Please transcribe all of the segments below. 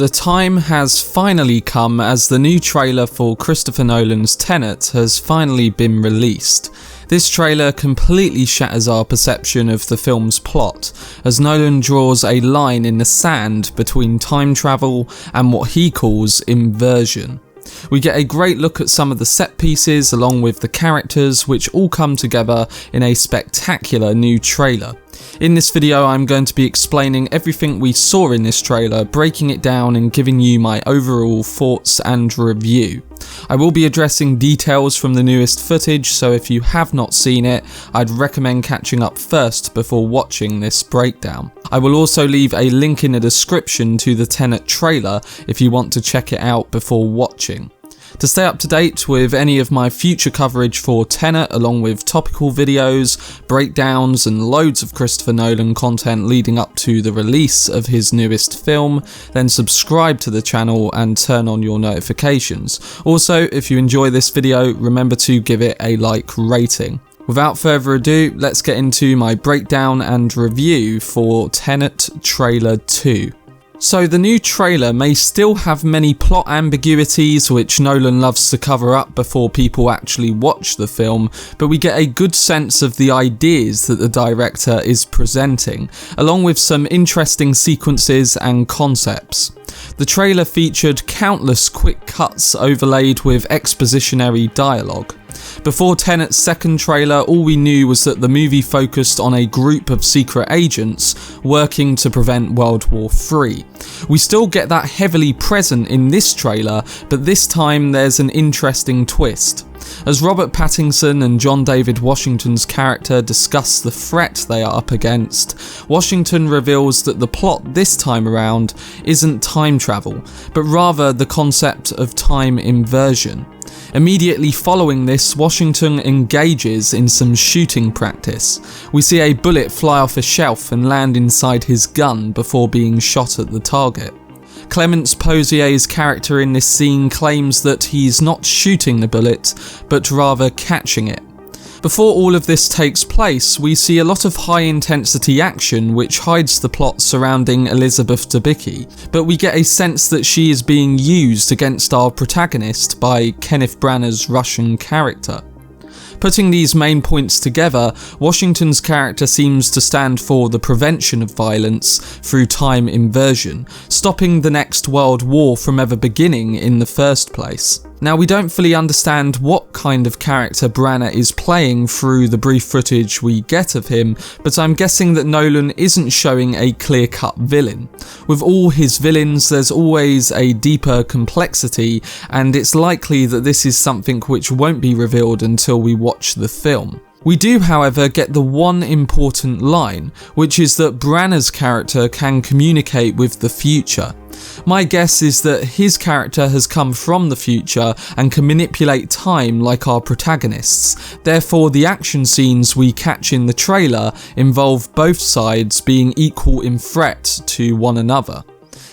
The time has finally come as the new trailer for Christopher Nolan's Tenet has finally been released. This trailer completely shatters our perception of the film's plot, as Nolan draws a line in the sand between time travel and what he calls inversion. We get a great look at some of the set pieces along with the characters, which all come together in a spectacular new trailer. In this video I'm going to be explaining everything we saw in this trailer, breaking it down and giving you my overall thoughts and review. I will be addressing details from the newest footage, so if you have not seen it, I'd recommend catching up first before watching this breakdown. I will also leave a link in the description to the Tenet trailer if you want to check it out before watching. To stay up to date with any of my future coverage for Tenet, along with topical videos, breakdowns and loads of Christopher Nolan content leading up to the release of his newest film, then subscribe to the channel and turn on your notifications. Also, if you enjoy this video, remember to give it a like rating. Without further ado, let's get into my breakdown and review for Tenet Trailer 2. So the new trailer may still have many plot ambiguities which Nolan loves to cover up before people actually watch the film, but we get a good sense of the ideas that the director is presenting, along with some interesting sequences and concepts. The trailer featured countless quick cuts overlaid with expositionary dialogue. Before Tenet's second trailer, all we knew was that the movie focused on a group of secret agents working to prevent World War III. We still get that heavily present in this trailer, but this time there's an interesting twist. As Robert Pattinson and John David Washington's character discuss the threat they are up against, Washington reveals that the plot this time around isn't time travel, but rather the concept of time inversion. Immediately following this, Washington engages in some shooting practice. We see a bullet fly off a shelf and land inside his gun before being shot at the target. Clemence Posier's character in this scene claims that he's not shooting the bullet, but rather catching it. Before all of this takes place, we see a lot of high-intensity action which hides the plot surrounding Elizabeth Debicki, but we get a sense that she is being used against our protagonist by Kenneth Branagh's Russian character. Putting these main points together, Washington's character seems to stand for the prevention of violence through time inversion, stopping the next world war from ever beginning in the first place. Now, we don't fully understand what kind of character Branagh is playing through the brief footage we get of him, but I'm guessing that Nolan isn't showing a clear-cut villain. With all his villains, there's always a deeper complexity, and it's likely that this is something which won't be revealed until we watch the film. We do, however, get the one important line, which is that Branagh's character can communicate with the future. My guess is that his character has come from the future and can manipulate time like our protagonists. Therefore, the action scenes we catch in the trailer involve both sides being equal in threat to one another.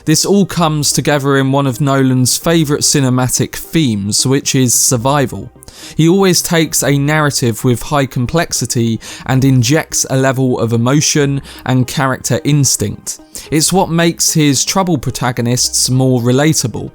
This all comes together in one of Nolan's favourite cinematic themes, which is survival. He always takes a narrative with high complexity and injects a level of emotion and character instinct. It's what makes his troubled protagonists more relatable.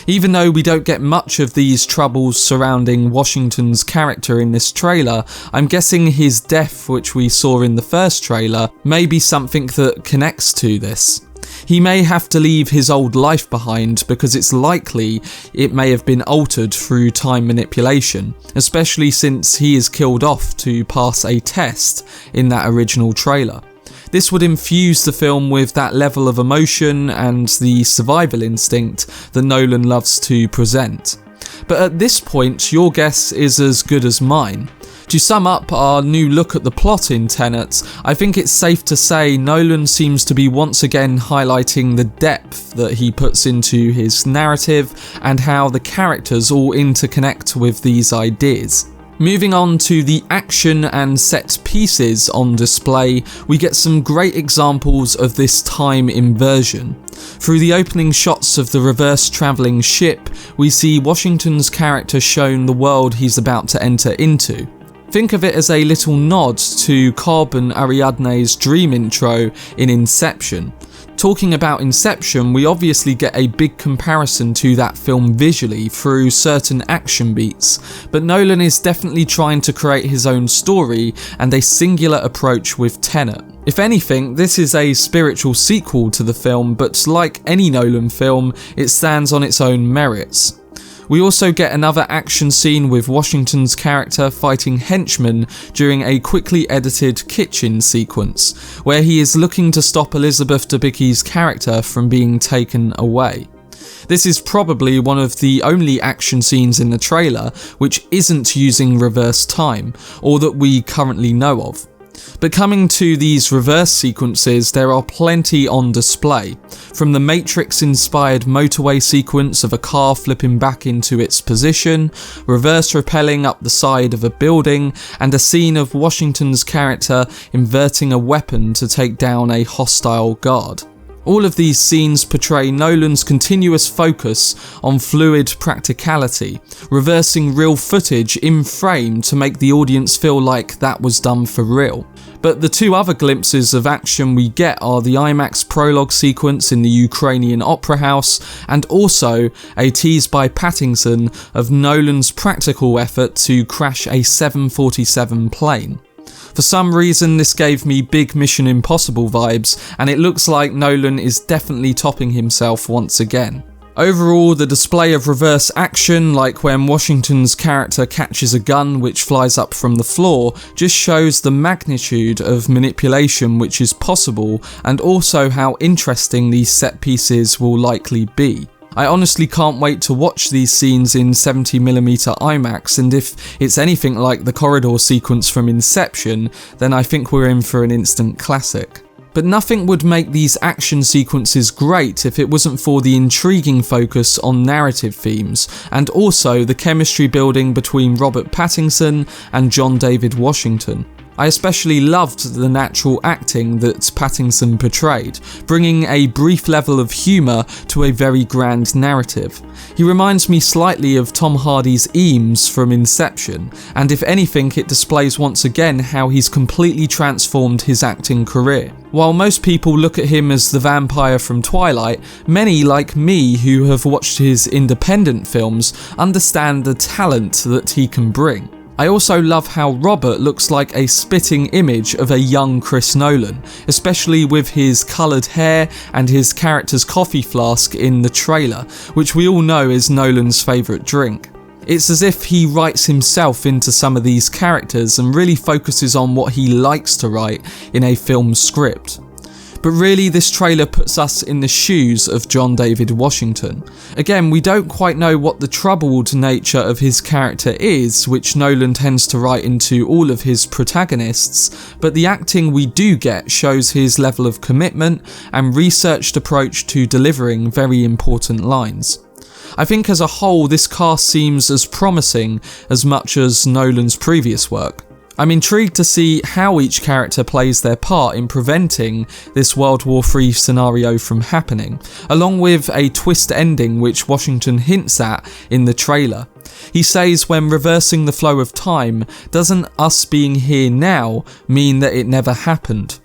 Even though we don't get much of these troubles surrounding Washington's character in this trailer, I'm guessing his death, which we saw in the first trailer, may be something that connects to this. He may have to leave his old life behind because it's likely it may have been altered through time manipulation, especially since he is killed off to pass a test in that original trailer. This would infuse the film with that level of emotion and the survival instinct that Nolan loves to present. But at this point, your guess is as good as mine. To sum up our new look at the plot in Tenet, I think it's safe to say Nolan seems to be once again highlighting the depth that he puts into his narrative and how the characters all interconnect with these ideas. Moving on to the action and set pieces on display, we get some great examples of this time inversion. Through the opening shots of the reverse travelling ship, we see Washington's character shown the world he's about to enter into. Think of it as a little nod to Cobb and Ariadne's dream intro in Inception. Talking about Inception, we obviously get a big comparison to that film visually through certain action beats, but Nolan is definitely trying to create his own story and a singular approach with Tenet. If anything, this is a spiritual sequel to the film, but like any Nolan film, it stands on its own merits. We also get another action scene with Washington's character fighting henchmen during a quickly edited kitchen sequence, where he is looking to stop Elizabeth Debicki's character from being taken away. This is probably one of the only action scenes in the trailer which isn't using reverse time, or that we currently know of. But coming to these reverse sequences, there are plenty on display. From the Matrix-inspired motorway sequence of a car flipping back into its position, reverse rappelling up the side of a building, and a scene of Washington's character inverting a weapon to take down a hostile guard. All of these scenes portray Nolan's continuous focus on fluid practicality, reversing real footage in frame to make the audience feel like that was done for real. But the two other glimpses of action we get are the IMAX Prologue sequence in the Ukrainian Opera House, and also a tease by Pattinson of Nolan's practical effort to crash a 747 plane. For some reason, this gave me big Mission Impossible vibes, and it looks like Nolan is definitely topping himself once again. Overall, the display of reverse action, like when Washington's character catches a gun which flies up from the floor, just shows the magnitude of manipulation which is possible, and also how interesting these set pieces will likely be. I honestly can't wait to watch these scenes in 70mm IMAX, and if it's anything like the corridor sequence from Inception, then I think we're in for an instant classic. But nothing would make these action sequences great if it wasn't for the intriguing focus on narrative themes, and also the chemistry building between Robert Pattinson and John David Washington. I especially loved the natural acting that Pattinson portrayed, bringing a brief level of humour to a very grand narrative. He reminds me slightly of Tom Hardy's Eames from Inception, and if anything, it displays once again how he's completely transformed his acting career. While most people look at him as the vampire from Twilight, many like me who have watched his independent films understand the talent that he can bring. I also love how Robert looks like a spitting image of a young Chris Nolan, especially with his coloured hair and his character's coffee flask in the trailer, which we all know is Nolan's favourite drink. It's as if he writes himself into some of these characters and really focuses on what he likes to write in a film script. But really, this trailer puts us in the shoes of John David Washington. Again, we don't quite know what the troubled nature of his character is, which Nolan tends to write into all of his protagonists, but the acting we do get shows his level of commitment and researched approach to delivering very important lines. I think as a whole, this cast seems as promising as much as Nolan's previous work. I'm intrigued to see how each character plays their part in preventing this World War III scenario from happening, along with a twist ending which Washington hints at in the trailer. He says when reversing the flow of time, doesn't us being here now mean that it never happened?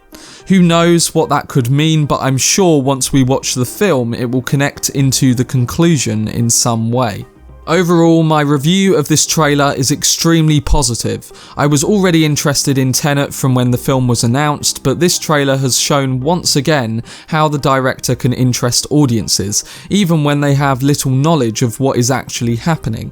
Who knows what that could mean, but I'm sure once we watch the film it will connect into the conclusion in some way. Overall, my review of this trailer is extremely positive. I was already interested in Tenet from when the film was announced, but this trailer has shown once again how the director can interest audiences, even when they have little knowledge of what is actually happening.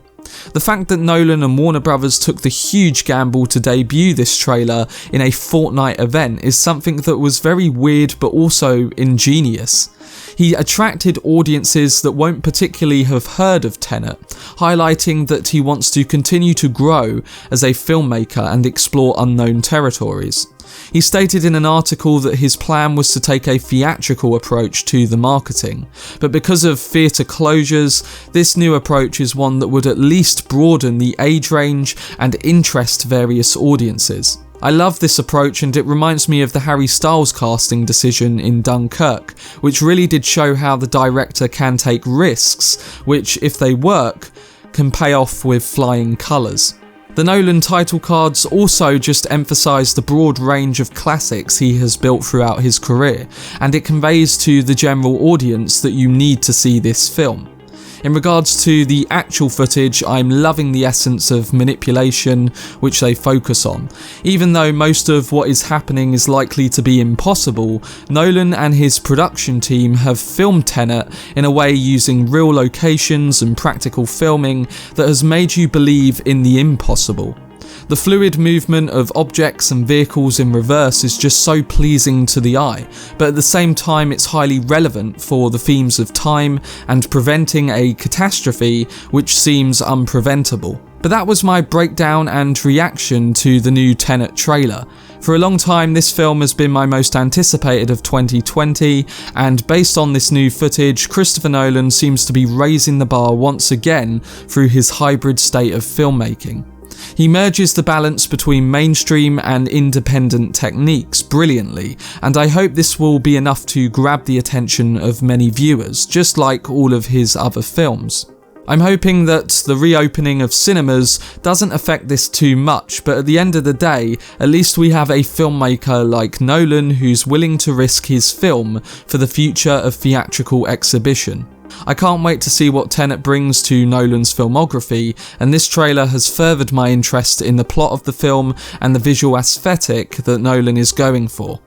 The fact that Nolan and Warner Brothers took the huge gamble to debut this trailer in a fortnight event is something that was very weird but also ingenious. He attracted audiences that won't particularly have heard of Tenet, highlighting that he wants to continue to grow as a filmmaker and explore unknown territories. He stated in an article that his plan was to take a theatrical approach to the marketing, but because of theatre closures, this new approach is one that would at least broaden the age range and interest various audiences. I love this approach, and it reminds me of the Harry Styles casting decision in Dunkirk, which really did show how the director can take risks, which, if they work, can pay off with flying colours. The Nolan title cards also just emphasise the broad range of classics he has built throughout his career, and it conveys to the general audience that you need to see this film. In regards to the actual footage, I'm loving the essence of manipulation which they focus on. Even though most of what is happening is likely to be impossible, Nolan and his production team have filmed Tenet in a way using real locations and practical filming that has made you believe in the impossible. The fluid movement of objects and vehicles in reverse is just so pleasing to the eye, but at the same time it's highly relevant for the themes of time and preventing a catastrophe which seems unpreventable. But that was my breakdown and reaction to the new Tenet trailer. For a long time this film has been my most anticipated of 2020, and based on this new footage, Christopher Nolan seems to be raising the bar once again through his hybrid state of filmmaking. He merges the balance between mainstream and independent techniques brilliantly, and I hope this will be enough to grab the attention of many viewers, just like all of his other films. I'm hoping that the reopening of cinemas doesn't affect this too much, but at the end of the day, at least we have a filmmaker like Nolan who's willing to risk his film for the future of theatrical exhibition. I can't wait to see what Tenet brings to Nolan's filmography, and this trailer has furthered my interest in the plot of the film and the visual aesthetic that Nolan is going for.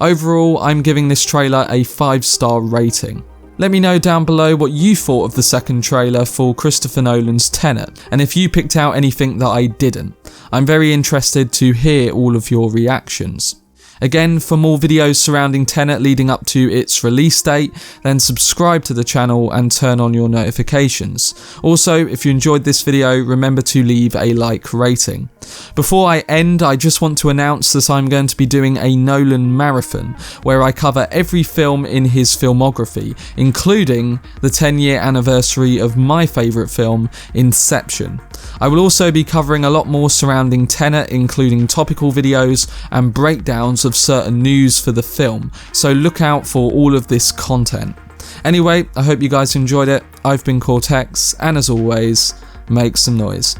Overall, I'm giving this trailer a 5-star rating. Let me know down below what you thought of the second trailer for Christopher Nolan's Tenet, and if you picked out anything that I didn't. I'm very interested to hear all of your reactions. Again, for more videos surrounding Tenet leading up to its release date, then subscribe to the channel and turn on your notifications. Also, if you enjoyed this video, remember to leave a like rating. Before I end, I just want to announce that I'm going to be doing a Nolan marathon, where I cover every film in his filmography, including the 10-year anniversary of my favourite film, Inception. I will also be covering a lot more surrounding Tenet, including topical videos and breakdowns of certain news for the film, so look out for all of this content. Anyway, I hope you guys enjoyed it. I've been Cortex, and as always, make some noise.